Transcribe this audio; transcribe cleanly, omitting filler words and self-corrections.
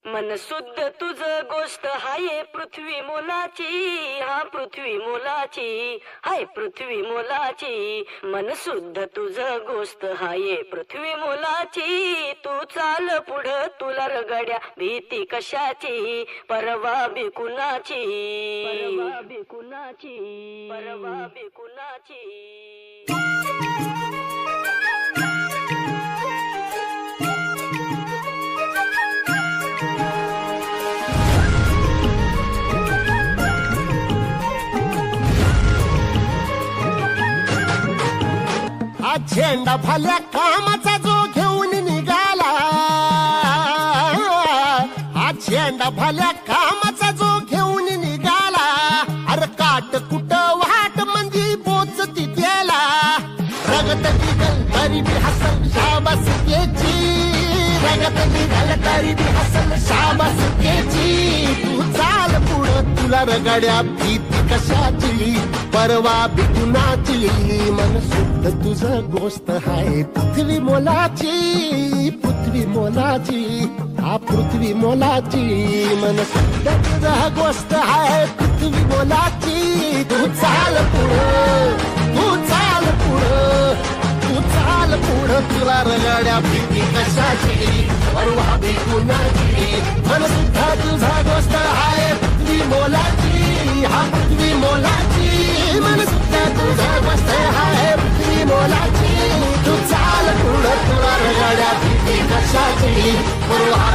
मन शुद्ध तुझ गोष्ट हाय पृथ्वी मोलाची, हा पृथ्वी मोलाची, हाय पृथ्वी मोलाची. मन शुद्ध तुझ गोष्ट हाय पृथ्वी मोलाची. तू चाल पुढं तुला रगड्या भीती कशाची, परवा बिकुनाची, परवा बिकुनाची, परवा बिकुनाची. झेंडा भल्या कामाचा जो घेऊन निघाला, हा झेंडा भल्या कामाचा जो घेऊन निघाला. अरे काट कुट वाट मंदी पोचती त्याला, रगत निघल तरी बी हसल शाबास घ्यायची, रगत निघल तरी बी हसल शाबास घ्यायची. तू चाल पुढं तुला रगड्या भीती कशाची, परवा बिकुनाची. मन शुद्ध तुझं गोष्ट हाय पृथ्वी मोलाची, पृथ्वी मोलाची, हा पृथ्वी मोलाची. मन शुद्ध तुझं गोष्ट हाय पृथ्वी मोलाची. तू चाल पुढं, तू चाल पुढं, तू चाल पुढं तुला रगड्या भीती कशाची, परवा बिकुनाची. मन शुद्ध तुझा गोष्ट हाय पृथ्वी मोलाची, हा पृथ्वी मोलाची. मन शुद्ध तुझा गोष्ट हाय पृथ्वी मोलाची. तू चाल पुढं तुला रगड्या भीती कशाची, परवा